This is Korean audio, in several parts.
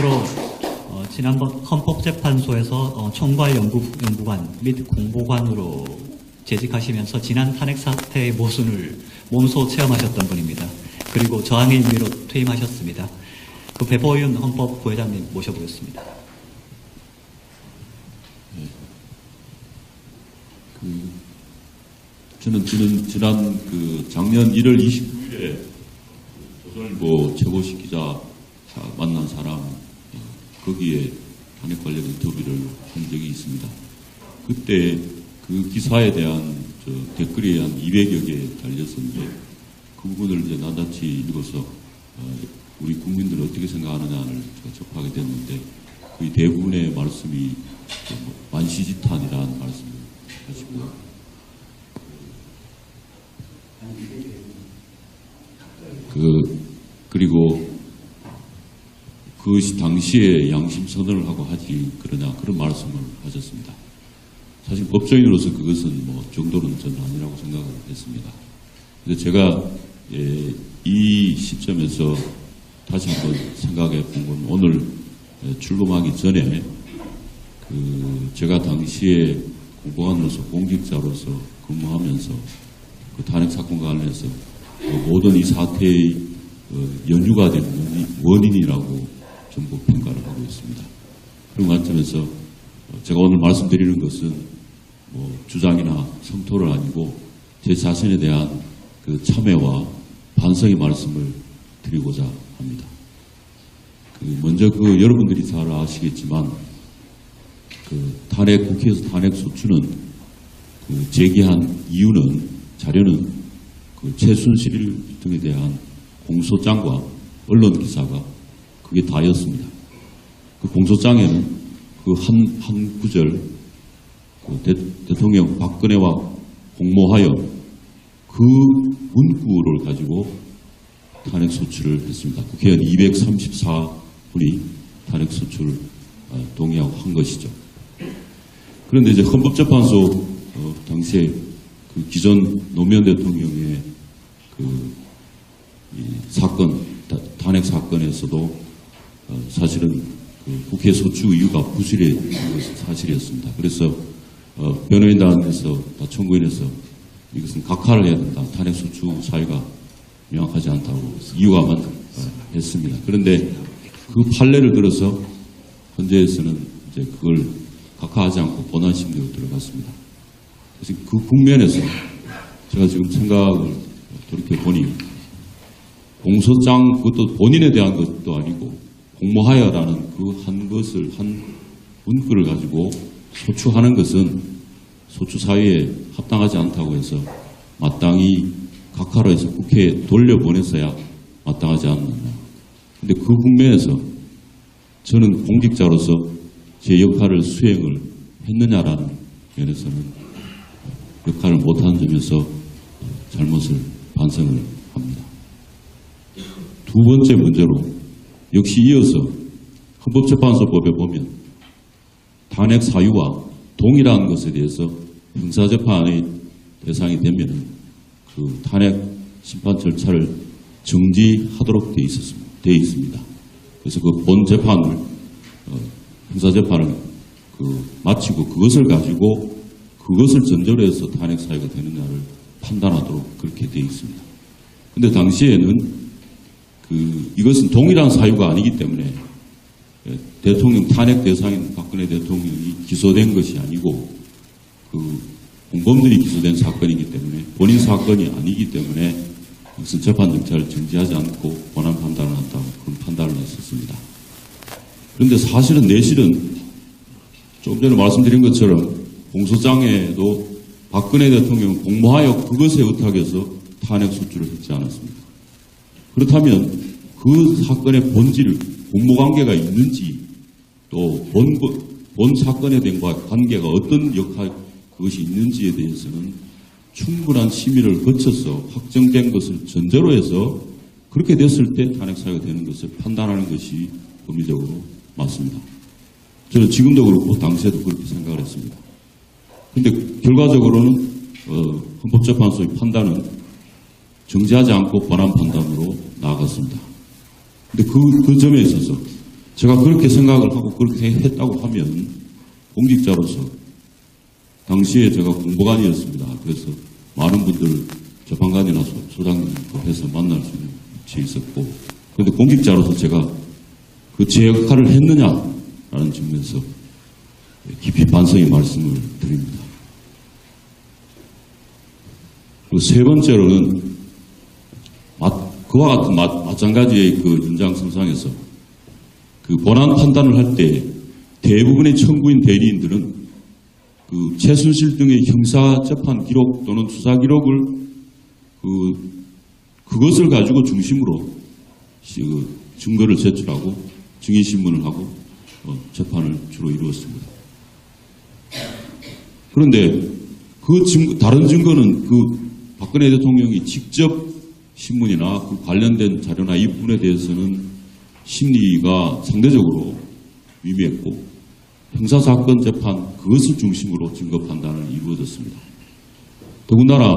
참고로 지난번 헌법재판소에서 총괄연구관 및 공보관으로 재직하시면서 지난 탄핵 사태의 모순을 몸소 체험하셨던 분입니다. 그리고 저항의 의미로 퇴임하셨습니다. 그 배보윤 헌법 부회장님 모셔보겠습니다. 저는 지난 작년 1월 29일에 조선일보 최고식 기자 만난 사람, 거기에 탄핵 관련 인터뷰를 한 적이 있습니다. 그때 그 기사에 대한 댓글이 한 200여 개 달렸었는데 그 부분을 이제 낱낱이 읽어서 우리 국민들은 어떻게 생각하느냐를 접하게 됐는데 거의 대부분의 말씀이 만시지탄이라는 말씀을 하시고요. 그리고 그것이 당시에 양심선언을 하고 하지 그러냐 그런 말씀을 하셨습니다. 사실 법조인으로서 그것은 정도는 저는 아니라고 생각을 했습니다. 그래서 제가 이 시점에서 다시 한번 생각해 본 건 오늘 출범하기 전에 제가 당시에 공보관으로서 공직자로서 근무하면서 그 탄핵 사건과 관련해서 모든 이 사태의 연유가 된 원인이라고 전부 평가를 하고 있습니다. 그런 관점에서 제가 오늘 말씀드리는 것은 주장이나 성토를 아니고 제 자신에 대한 그 참회와 반성의 말씀을 드리고자 합니다. 먼저 여러분들이 잘 아시겠지만 국회에서 탄핵 소추는 제기한 이유는 자료는 최순실 등에 대한 공소장과 언론 기사가 그게 다였습니다. 그 공소장에는 한 구절 대통령 박근혜와 공모하여 그 문구를 가지고 탄핵 소추를 했습니다. 국회의원 234분이 탄핵 소추를 동의하고 한 것이죠. 그런데 이제 헌법재판소 당시에 기존 노무현 대통령의 사건, 탄핵 사건에서도 사실은 국회 소추 이유가 부실했던 것이 사실이었습니다. 그래서 변호인단에서 청구인에서 이것은 각하를 해야 된다. 탄핵 소추 사유가 명확하지 않다고 이유가만 했습니다. 그런데 그 판례를 들어서 헌재에서는 이제 그걸 각하하지 않고 본안 심리로 들어갔습니다. 그래서 그 국면에서 제가 지금 생각을 돌이켜보니 공소장 그것도 본인에 대한 것도 아니고 공모하여라는 한 문구를 가지고 소추하는 것은 소추 사유에 합당하지 않다고 해서 마땅히 각하로 해서 국회에 돌려보냈어야 마땅하지 않느냐. 근데 그 국면에서 저는 공직자로서 제 역할을 수행을 했느냐라는 면에서는 역할을 못하는 점에서 잘못을 반성을 합니다. 두 번째 문제로 역시 이어서 헌법재판소법에 보면 탄핵 사유와 동일한 것에 대해서 형사재판의 대상이 되면 그 탄핵 심판 절차를 정지하도록 되어 있습니다. 그래서 그 본 재판을 형사재판을 마치고 그것을 가지고 그것을 전제로 해서 탄핵 사유가 되느냐를 판단하도록 그렇게 되어 있습니다. 그런데 당시에는 이것은 동일한 사유가 아니기 때문에 대통령 탄핵 대상인 박근혜 대통령이 기소된 것이 아니고 공범들이 기소된 사건이기 때문에 본인 사건이 아니기 때문에 이것은 재판 절차를 정지하지 않고 본안 판단을 한다고 그런 판단을 했었습니다. 그런데 사실은 내실은 조금 전에 말씀드린 것처럼 공소장에도 박근혜 대통령은 공모하여 그것에 의탁해서 탄핵 소추를 했지 않았습니까? 그렇다면 그 사건의 본질, 공모관계가 있는지 또 본 사건에 대한 관계가 어떤 그것이 있는지에 대해서는 충분한 심의를 거쳐서 확정된 것을 전제로 해서 그렇게 됐을 때 탄핵 사유가 되는 것을 판단하는 것이 법리적으로 맞습니다. 저는 지금도 그렇고 당시에도 그렇게 생각을 했습니다. 그런데 결과적으로는 헌법재판소의 판단은 정지하지 않고 본안 판단으로 나아갔습니다. 그런데 그 점에 있어서 제가 그렇게 생각을 하고 그렇게 했다고 하면 공직자로서 당시에 제가 공보관이었습니다. 그래서 많은 분들 재판관이나 소장님도 해서 만날 수 있는 위치에 있었고, 그런데 공직자로서 제가 그 제 역할을 했느냐라는 측면에서 깊이 반성의 말씀을 드립니다. 그리고 세 번째로는 그와 같은 마찬가지의 그 연장선상에서 그 본안 판단을 할 때 대부분의 청구인 대리인들은 그 최순실 등의 형사재판 기록 또는 수사 기록을 그것을 가지고 중심으로 증거를 제출하고 증인신문을 하고 재판을 주로 이루었습니다. 그런데 다른 증거는 그 박근혜 대통령이 직접 신문이나 그 관련된 자료나 이 부분에 대해서는 심리가 상대적으로 미미했고 형사사건 재판 그것을 중심으로 증거 판단을 이루어졌습니다. 더군다나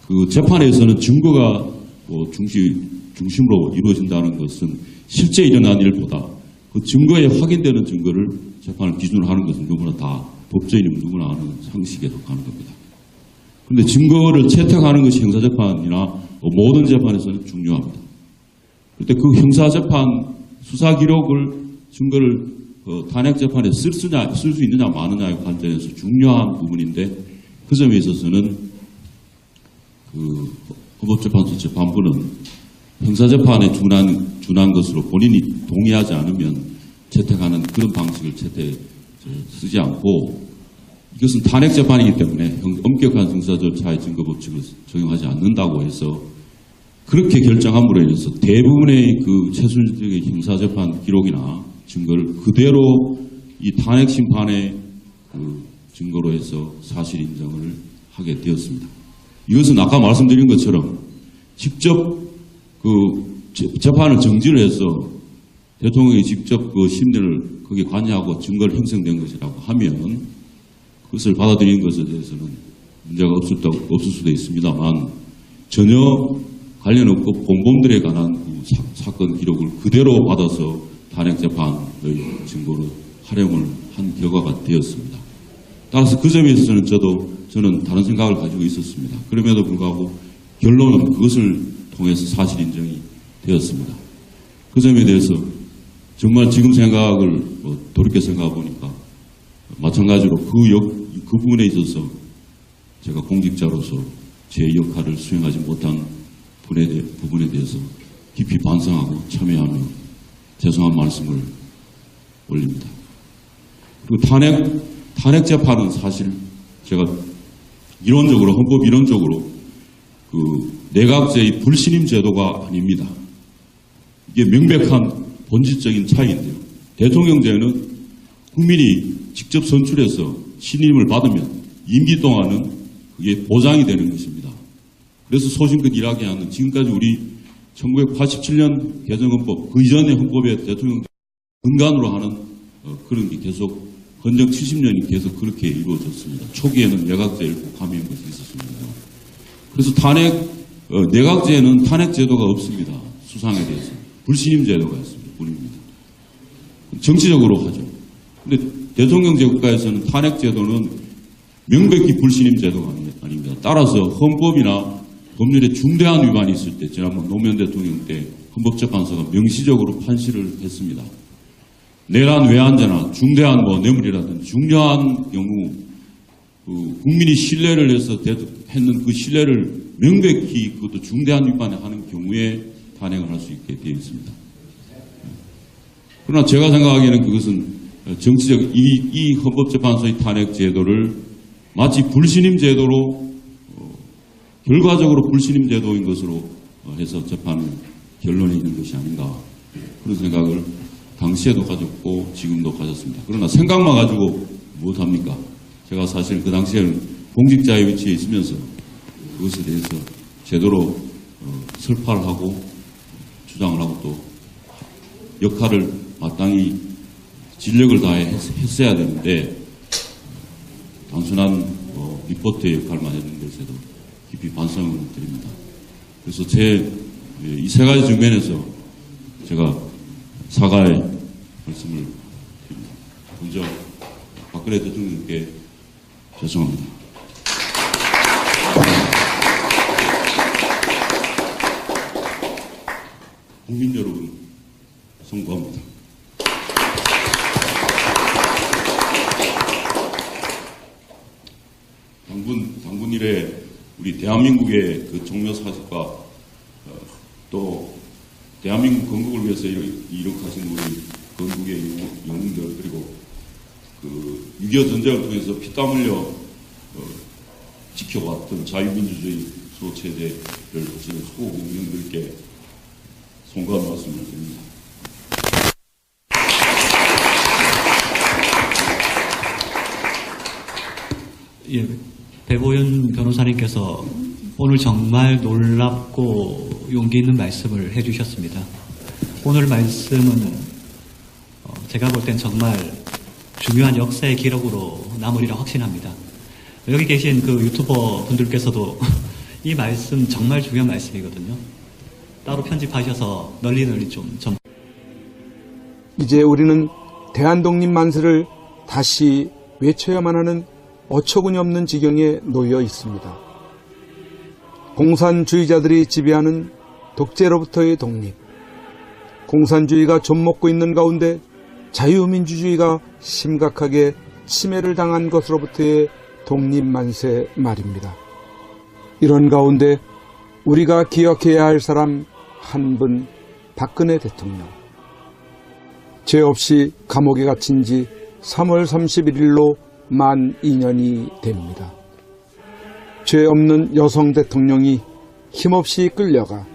그 재판에서는 증거가 중심으로 이루어진다는 것은 실제 일어난 일보다 그 증거에 확인되는 증거를 재판을 기준으로 하는 것은 누구나 다 법조인이면 누구나 아는 상식에 속하는 겁니다. 그런데 증거를 채택하는 것이 형사재판이나 모든 재판에서는 중요합니다. 그때 그 형사재판 수사 기록을 증거를 탄핵재판에 쓸 수 있느냐 마느냐의 관점에서 중요한 부분인데 그 점에 있어서는 그 헌법재판소 재판부는 형사재판에 준한 것으로 본인이 동의하지 않으면 채택하는 그런 방식을 쓰지 않고 이것은 탄핵재판이기 때문에 엄격한 형사 절차의 증거 법칙을 적용하지 않는다고 해서 그렇게 결정함으로 인해서 대부분의 그 최순실의 형사재판 기록이나 증거를 그대로 이 탄핵심판의 그 증거로 해서 사실 인정을 하게 되었습니다. 이것은 아까 말씀드린 것처럼 직접 그 재판을 정지를 해서 대통령이 직접 그 심리를 거기에 관여하고 증거를 형성된 것이라고 하면 그것을 받아들이는 것에 대해서는 문제가 없을 수도 있습니다만 전혀 관련 없고 공범들에 관한 그 사건 기록을 그대로 받아서 탄핵재판의 증거로 활용을 한 결과가 되었습니다. 따라서 그 점에 있어서는 저는 다른 생각을 가지고 있었습니다. 그럼에도 불구하고 결론은 그것을 통해서 사실 인정이 되었습니다. 그 점에 대해서 정말 지금 생각을 돌이켜 생각해 보니까 마찬가지로 그 부분에 있어서 제가 공직자로서 제 역할을 수행하지 못한 부분에 대해서 깊이 반성하고 참여하며 죄송한 말씀을 올립니다. 그리고 탄핵 재판은 사실 제가 헌법 이론적으로 그 내각제의 불신임 제도가 아닙니다. 이게 명백한 본질적인 차이인데요. 대통령제는 국민이 직접 선출해서 신임을 받으면 임기 동안은 그게 보장이 되는 것입니다. 그래서 소신껏 일하게 하는 지금까지 우리 1987년 개정헌법 그 이전의 헌법에 대통령 근간으로 하는 그런 게 계속 헌정 70년이 계속 그렇게 이루어졌습니다. 초기에는 내각제를 국함인 것이 있었습니다. 그래서 내각제에는 탄핵 제도가 없습니다. 수상에 대해서 불신임 제도가 있습니다. 뿐입니다. 정치적으로 하죠. 근데 대통령제 국가에서는 탄핵 제도는 명백히 불신임 제도가 아닙니다. 따라서 헌법이나 법률에 중대한 위반이 있을 때 지난번 노무현 대통령 때 헌법재판소가 명시적으로 판시를 했습니다. 내란 외환죄나 중대한 뇌물이라든지 중요한 경우 국민이 신뢰를 해서 했는 그 신뢰를 명백히 그것도 중대한 위반을 하는 경우에 탄핵을 할 수 있게 되어 있습니다. 그러나 제가 생각하기에는 그것은 정치적 이 헌법재판소의 탄핵 제도를 마치 불신임 제도로 결과적으로 불신임 제도인 것으로 해서 재판 결론이 있는 것이 아닌가 그런 생각을 당시에도 가졌고 지금도 가졌습니다. 그러나 생각만 가지고 무엇합니까? 제가 사실 그 당시에는 공직자의 위치에 있으면서 그것에 대해서 제대로 설파를 하고 주장을 하고 또 역할을 마땅히 진력을 다해 했어야 되는데 단순한 리포터의 역할만 했는 것에도 깊이 반성을 드립니다. 그래서 이 세 가지 측면에서 제가 사과의 말씀을 드립니다. 먼저 박근혜 대통령께 죄송합니다. 국민 여러분, 송구합니다. 당군 이래 우리 대한민국의 그 종묘 사직과 또 대한민국 건국을 위해서 이룩하신 우리 건국의 영웅들, 그리고 그 6.25 전쟁을 통해서 피땀 흘려 지켜왔던 자유민주주의 수호체제를 하시는 수호국민들께 송구한 말씀을 드립니다. 예, 배보윤 변호사님께서 오늘 정말 놀랍고 용기 있는 말씀을 해주셨습니다. 오늘 말씀은 제가 볼 땐 정말 중요한 역사의 기록으로 남으리라 확신합니다. 여기 계신 그 유튜버 분들께서도 이 말씀 정말 중요한 말씀이거든요. 따로 편집하셔서 널리 좀 이제 우리는 대한독립 만세를 다시 외쳐야만 하는 어처구니 없는 지경에 놓여 있습니다. 공산주의자들이 지배하는 독재로부터의 독립, 공산주의가 좀먹고 있는 가운데 자유민주주의가 심각하게 침해를 당한 것으로부터의 독립만세 말입니다. 이런 가운데 우리가 기억해야 할 사람 한 분, 박근혜 대통령. 죄 없이 감옥에 갇힌 지 3월 31일로 만 2년이 됩니다. 죄 없는 여성 대통령이 힘없이 끌려가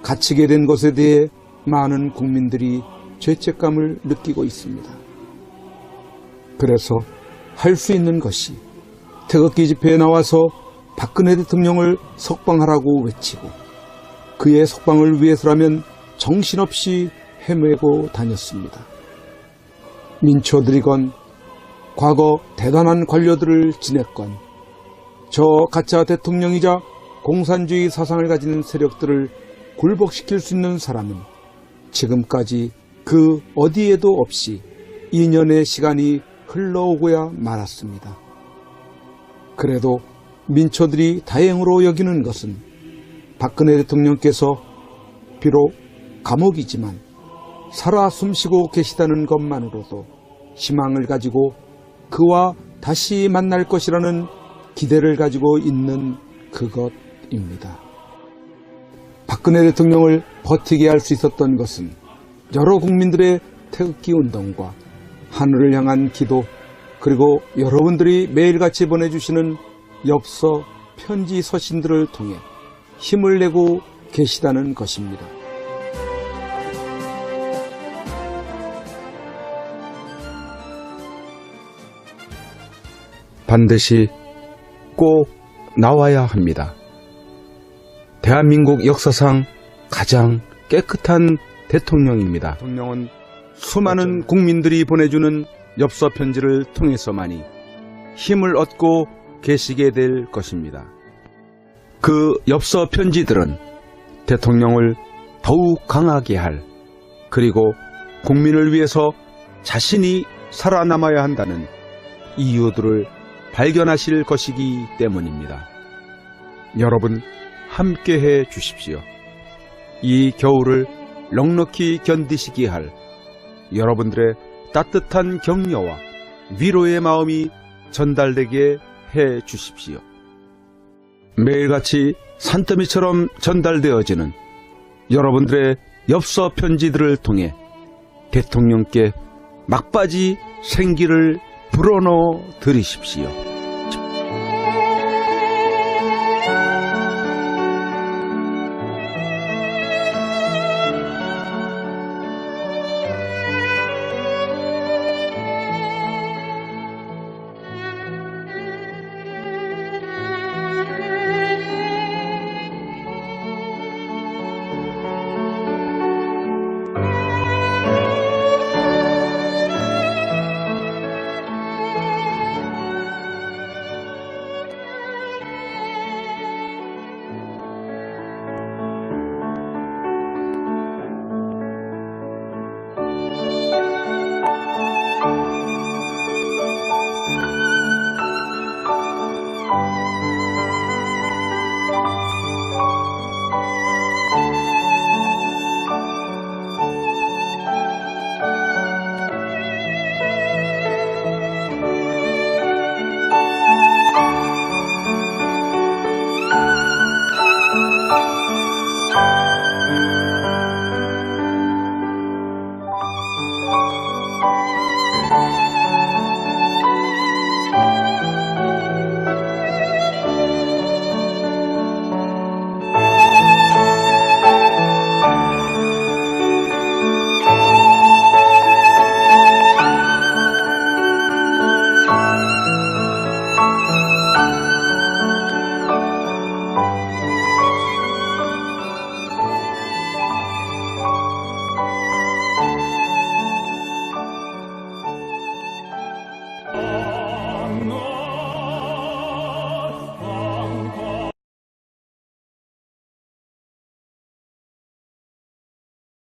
갇히게 된 것에 대해 많은 국민들이 죄책감을 느끼고 있습니다. 그래서 할 수 있는 것이 태극기 집회에 나와서 박근혜 대통령을 석방하라고 외치고 그의 석방을 위해서라면 정신없이 헤매고 다녔습니다. 민초들이건 과거 대단한 관료들을 지냈건 저 가짜 대통령이자 공산주의 사상을 가진 세력들을 굴복시킬 수 있는 사람은 지금까지 그 어디에도 없이 2년의 시간이 흘러오고야 말았습니다. 그래도 민초들이 다행으로 여기는 것은 박근혜 대통령께서 비록 감옥이지만 살아 숨쉬고 계시다는 것만으로도 희망을 가지고 그와 다시 만날 것이라는 기대를 가지고 있는 그것입니다. 박근혜 대통령을 버티게 할 수 있었던 것은 여러 국민들의 태극기 운동과 하늘을 향한 기도, 그리고 여러분들이 매일같이 보내주시는 엽서, 편지, 서신들을 통해 힘을 내고 계시다는 것입니다. 반드시 꼭 나와야 합니다. 대한민국 역사상 가장 깨끗한 대통령입니다. 대통령은 수많은 국민들이 보내주는 엽서 편지를 통해서만이 힘을 얻고 계시게 될 것입니다. 그 엽서 편지들은 대통령을 더욱 강하게 할, 그리고 국민을 위해서 자신이 살아남아야 한다는 이유들을 발견하실 것이기 때문입니다. 여러분 함께해 주십시오. 이 겨울을 넉넉히 견디시게 할 여러분들의 따뜻한 격려와 위로의 마음이 전달되게 해 주십시오. 매일같이 산더미처럼 전달되어지는 여러분들의 엽서 편지들을 통해 대통령께 막바지 생기를 불어넣어 드리십시오.